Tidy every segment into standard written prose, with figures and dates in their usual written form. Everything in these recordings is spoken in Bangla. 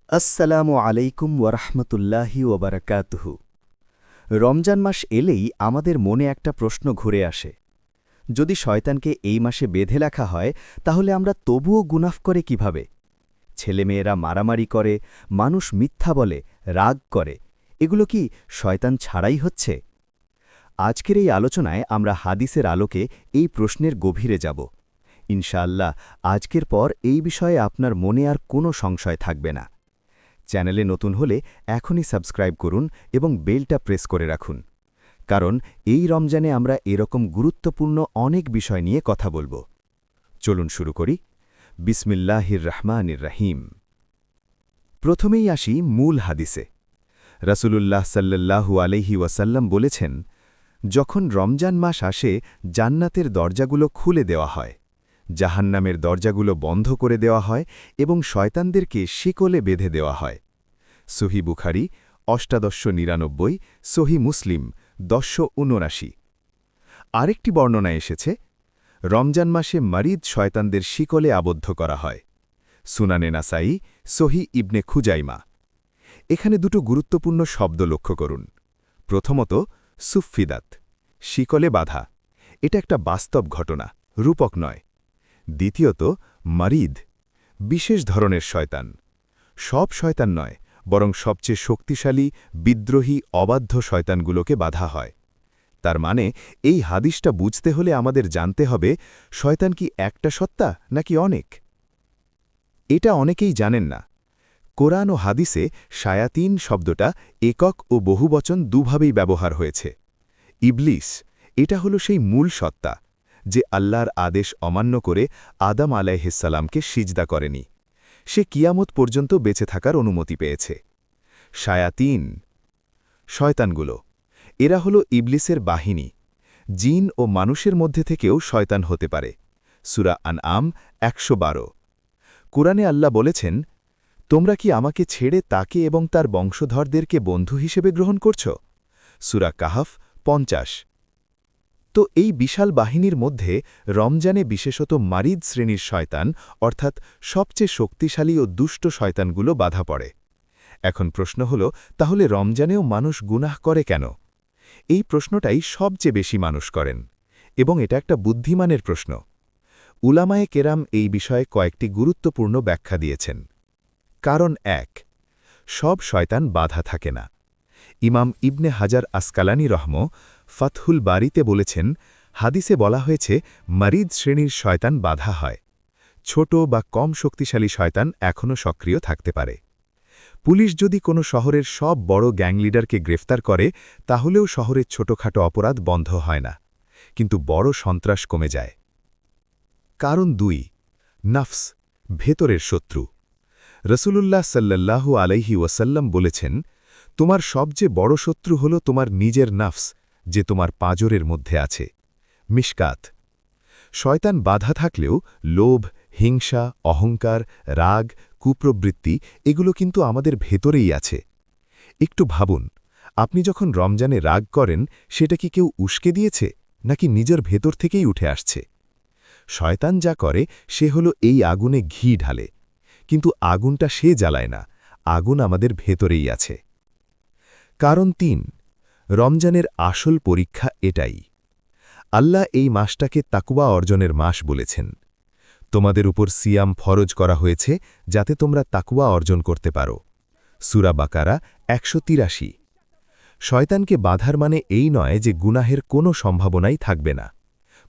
আসসালামু আলাইকুম ওয়ারহমতুল্লাহি ওবারাকাতুহু। রমজান মাস এলেই আমাদের মনে একটা প্রশ্ন ঘুরে আসে, যদি শয়তানকে এই মাসে বেঁধে রাখা হয় তাহলে আমরা তবুও গুনাহ করে কিভাবে? ছেলেমেয়েরা মারামারি করে, মানুষ মিথ্যা বলে, রাগ করে, এগুলো কি শয়তান ছাড়াই হচ্ছে? আজকের এই আলোচনায় আমরা হাদিসের আলোকে এই প্রশ্নের গভীরে যাব। ইনশাআল্লাহ আজকের পর এই বিষয়ে আপনার মনে আর কোনো সংশয় থাকবে না। চ্যানেলে নতুন হলে এখনই সাবস্ক্রাইব করুন এবং বেলটা প্রেস করে রাখুন, কারণ এই রমজানে আমরা এরকম গুরুত্বপূর্ণ অনেক বিষয় নিয়ে কথা বলবো। চলুন শুরু করি। বিসমিল্লাহির রহমানির রহিম। প্রথমেই আসি মূল হাদিসে। রাসূলুল্লাহ সাল্লাল্লাহু আলাইহি ওয়াসাল্লাম বলেছেন, যখন রমজান মাস আসে জান্নাতের দরজাগুলো খুলে দেওয়া হয়, জাহান্নামের দরজাগুলো বন্ধ করে দেওয়া হয় এবং শয়তানদেরকে শিকলে বেঁধে দেওয়া হয়। সহি বুখারি ৮৮৯৯, সহি মুসলিম ১০৭৯। আরেকটি বর্ণনায় এসেছে, রমজান মাসে মারিদ শয়তানদের শিকলে আবদ্ধ করা হয়। সুনানে নাসাই, সহি ইবনে খুজাইমা। এখানে দুটো গুরুত্বপূর্ণ শব্দ লক্ষ্য করুন। প্রথমত, সুফফিদাত, শিকলে বাধা। এটা একটা বাস্তব ঘটনা, রূপক নয়। দ্বিতীয়ত, মারিদ, বিশেষ ধরনের শয়তান। সব শয়তান নয়, বরং সবচেয়ে শক্তিশালী, বিদ্রোহী, অবাধ্য শয়তানগুলোকে বাধা হয়। তার মানে এই হাদিসটা বুঝতে হলে আমাদের জানতে হবে, শয়তান কি একটা সত্তা নাকি অনেক? এটা অনেকেই জানেন না। কোরআন ও হাদিসে শায়াতিন শব্দটা একক ও বহুবচন দুভাবেই ব্যবহার হয়েছে। ইবলিস, এটা হলো সেই মূল সত্তা, যে আল্লাহর আদেশ অমান্য করে আদম আলাইহিসসালামকে সিজদা করেনি। সে কিয়ামত পর্যন্ত বেঁচে থাকার অনুমতি পেয়েছে। শায়াতিন, শয়তানগুলো, এরা হলো ইবলিসের বাহিনী। জিন ও মানুষের মধ্যে থেকেও শয়তান হতে পারে। সূরা আনআম ১১২। কুরআনে আল্লাহ বলেছেন, তোমরা কি আমাকে ছেড়ে তাকে এবং তার বংশধরদেরকে বন্ধু হিসেবে গ্রহণ করছ? সূরা কাহাফ ৫০। তো এই বিশাল বাহিনীর মধ্যে রমজানে বিশেষত মারিদ শ্রেণীর শয়তান, অর্থাৎ সবচেয়ে শক্তিশালী ও দুষ্ট শয়তানগুলো বাধা পড়ে। এখন প্রশ্ন হল, তাহলে রমজানেও মানুষ গুনাহ করে কেন? এই প্রশ্নটাই সবচেয়ে বেশি মানুষ করেন, এবং এটা একটা বুদ্ধিমানের প্রশ্ন। উলামায়ে কেরাম এই বিষয়ে কয়েকটি গুরুত্বপূর্ণ ব্যাখ্যা দিয়েছেন। কারণ ১, সব শয়তান বাধা থাকে না। ইমাম ইবনে হাজার আসকালানি ফাতহুল বারিতে বলেছেন, হাদিসে বলা হয়েছে মারিদ শ্রেণীর শয়তান বাধা হয়। ছোট বা কম শক্তিশালী শয়তান এখনও সক্রিয় থাকতে পারে। পুলিশ যদি কোনো শহরের সব বড় গ্যাং লিডারকে গ্রেফতার করে, তাহলেও শহরের ছোটখাটো অপরাধ বন্ধ হয় না, কিন্তু বড় সন্ত্রাস কমে যায়। কারণ ২, নফস, ভেতরের শত্রু। রসূলুল্লাহ সাল্লাল্লাহু আলাইহি ওয়াসাল্লাম বলেছেন, তোমার সবচেয়ে বড় শত্রু হল তোমার নিজের নফস, যে তোমার পাঁজরের মধ্যে আছে। মিশকাত। শয়তান বাধা থাকলেও লোভ, হিংসা, অহংকার, রাগ, কুপ্রবৃত্তি এগুলো কিন্তু আমাদের ভেতরেই আছে। একটু ভাবুন, আপনি যখন রমজানে রাগ করেন, সেটা কি কেউ উস্কে দিয়েছে, নাকি নিজের ভেতর থেকেই উঠে আসছে? শয়তান যা করে সে হলো এই আগুনে ঘি ঢালে, কিন্তু আগুনটা সে জ্বালায় না, আগুন আমাদের ভেতরেই আছে। কারণ ৩, রমজানের আসল পরীক্ষা এটাই। আল্লাহ এই মাসটাকে তাকওয়া অর্জনের মাস বলেছেন। তোমাদের উপর সিয়াম ফরজ করা হয়েছে যাতে তোমরা তাকওয়া অর্জন করতে পারো। সূরা বাকারা ১৮৩। শয়তানকে বাধার মানে এই নয় যে গুনাহের কোনো সম্ভাবনাই থাকবে না,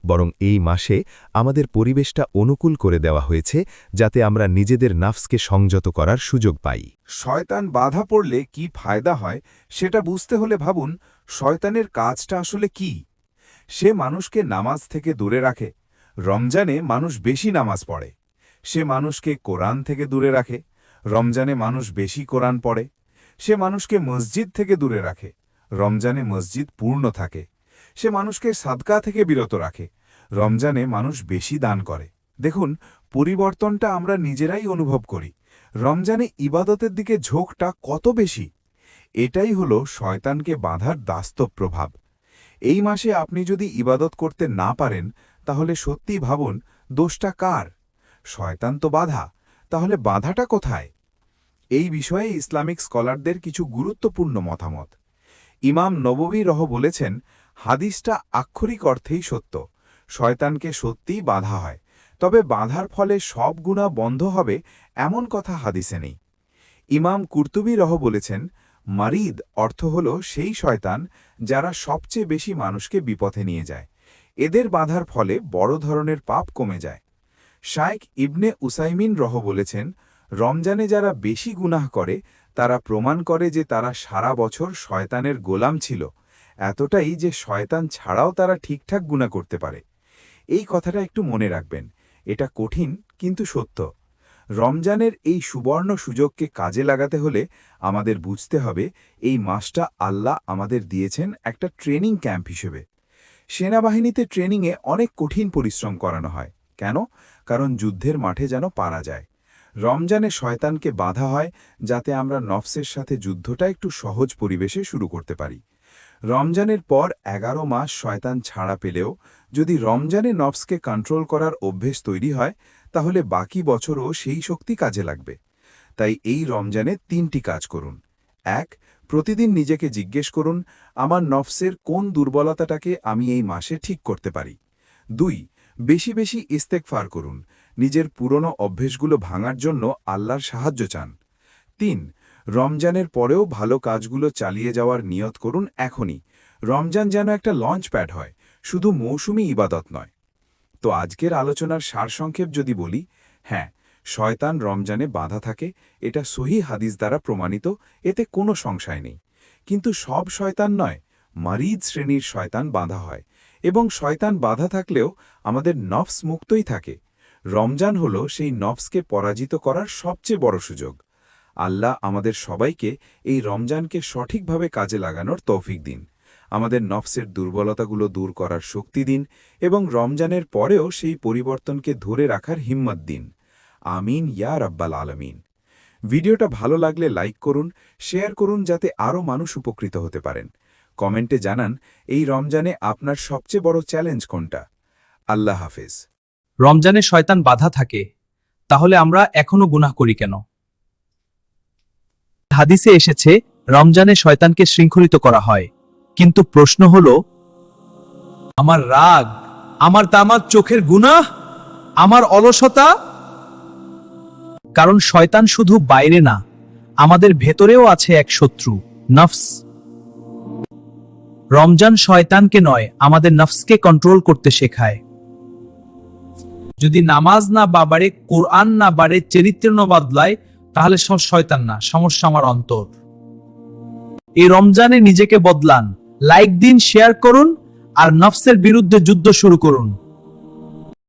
বরং এই মাসে আমাদের পরিবেশটা অনুকূল করে দেওয়া হয়েছে যাতে আমরা নিজেদের নাফসকে সংযত করার সুযোগ পাই। শয়তান বাধা পড়লে কি ফায়দা হয় সেটা বুঝতে হলে ভাবুন, শয়তানের কাজটা আসলে কি। সে মানুষকে নামাজ থেকে দূরে রাখে। রমজানে মানুষ বেশি নামাজ পড়ে। সে মানুষকে কোরআন থেকে দূরে রাখে। রমজানে মানুষ বেশি কোরআন পড়ে। সে মানুষকে মসজিদ থেকে দূরে রাখে। রমজানে মসজিদ পূর্ণ থাকে। সে মানুষকে সাদকা থেকে বিরত রাখে। রমজানে মানুষ বেশি দান করে। দেখুন, পরিবর্তনটা আমরা নিজেরাই অনুভব করি। রমজানে ইবাদতের দিকে ঝোঁকটা কত বেশি। এটাই হলো শয়তানকে বাঁধার বাস্তব প্রভাব। এই মাসে আপনি যদি ইবাদত করতে না পারেন, তাহলে সত্যিই ভাবুন, দোষটা কার? শয়তান তো বাধা, তাহলে বাধাটা কোথায়? এই বিষয়ে ইসলামিক স্কলারদের কিছু গুরুত্বপূর্ণ মতামত। ইমাম নববী বলেছেন, হাদিসটা আক্ষরিক অর্থেই সত্য। শয়তানকে সত্যিই বাধা হয়, তবে বাধার ফলে সব গুনাহ বন্ধ হবে এমন কথা হাদিসে নেই। ইমাম কুরতুবী বলেছেন, মারিদ অর্থ হল সেই শয়তান যারা সবচেয়ে বেশি মানুষকে বিপথে নিয়ে যায়। এদের বাধার ফলে বড় ধরনের পাপ কমে যায়। শাইখ ইবনে উসাইমিন বলেছেন, রমজানে যারা বেশি গুনাহ করে তারা প্রমাণ করে যে তারা সারা বছর শয়তানের গোলাম ছিল, এতটাই যে শয়তান ছাড়াও তারা ঠিকঠাক গুনাহ করতে পারে। এই কথাটা একটু মনে রাখবেন, এটা কঠিন কিন্তু সত্য। রমজানের এই সুবর্ণ সুযোগকে কাজে লাগাতে হলে আমাদের বুঝতে হবে এই মাসটা আল্লাহ আমাদের দিয়েছেন একটা ট্রেনিং ক্যাম্প হিসেবে। সেনাবাহিনীতে ট্রেনিংয়ে অনেক কঠিন পরিশ্রম করানো হয়। কেন? কারণ যুদ্ধের মাঠে যেন পারা যায়। রমজানে শয়তানকে বাধা হয় যাতে আমরা নফসের সাথে যুদ্ধটা একটু সহজ পরিবেশে শুরু করতে পারি। রমজানের পর 11 মাস শয়তান ছাড়া পেলেও যদি রমজানে নফসকে কন্ট্রোল করার অভ্যেস তৈরি হয়, তাহলে বাকি বছরও সেই শক্তি কাজে লাগবে। তাই এই রমজানে 3টি কাজ করুন। 1. প্রতিদিন নিজেকে জিজ্ঞেস করুন, আমার নফসের কোন দুর্বলতাটাকে আমি এই মাসে ঠিক করতে পারি। 2. বেশি বেশি ইস্তেগফার করুন, নিজের পুরনো অভ্যেসগুলো ভাঙার জন্য আল্লাহর সাহায্য চান। 3. রমজানের পরেও ভালো কাজগুলো চালিয়ে যাওয়ার নিয়ত করুন এখনই। রমজান যেন একটা লঞ্চ প্যাড হয়, শুধু মৌসুমি ইবাদত নয়। তো আজকের আলোচনার সারসংক্ষেপ যদি বলি, হ্যাঁ, শয়তান রমজানে বাধা থাকে, এটা সহিহ হাদিস দ্বারা প্রমাণিত, এতে কোনো সংশয় নেই। কিন্তু সব শয়তান নয়, মারিদ শ্রেণীর শয়তান বাধা হয়, এবং শয়তান বাধা থাকলেও আমাদের নফস মুক্তই থাকে। রমজান হল সেই নফসকে পরাজিত করার সবচেয়ে বড় সুযোগ। আল্লাহ আমাদের সবাইকে এই রমজানকে সঠিকভাবে কাজে লাগানোর তৌফিক দিন, আমাদের নফসের দুর্বলতাগুলো দূর করার শক্তি দিন, এবং রমজানের পরেও সেই পরিবর্তনকে ধরে রাখার হিম্মত দিন। আমিন ইয়া রাব্বাল আলামিন। ভিডিওটা ভালো লাগলে লাইক করুন, শেয়ার করুন যাতে আরও মানুষ উপকৃত হতে পারেন। কমেন্টে জানান এই রমজানে আপনার সবচেয়ে বড় চ্যালেঞ্জ কোনটা। আল্লাহ হাফেজ। রমজানে শয়তান বাধা থাকে, তাহলে আমরা এখনো গুনাহ করি কেন? হাদিসে এসেছে রমজানে শয়তানকে শৃঙ্খলিত করা হয়, কিন্তু প্রশ্ন হলো, আমার রাগ, আমার তামাক, চোখের গুনাহ, আমার অলসতা? কারণ শয়তান শুধু বাইরে না, আমাদের ভেতরেও আছে এক শত্রু, নফস। রমজান শয়তানকে নয়, আমাদের নফসকে কন্ট্রোল করতে শেখায়। যদি নামাজ না বাড়ে, কোরআন না বাড়ে, চরিত্র না বদলায়, তাহলে সব শয়তান না, সমস্যা আমার অন্তর। এই রমজানে নিজেকে বদলান, লাইক দিন, শেয়ার করুন, আর নফসের বিরুদ্ধে যুদ্ধ শুরু করুন।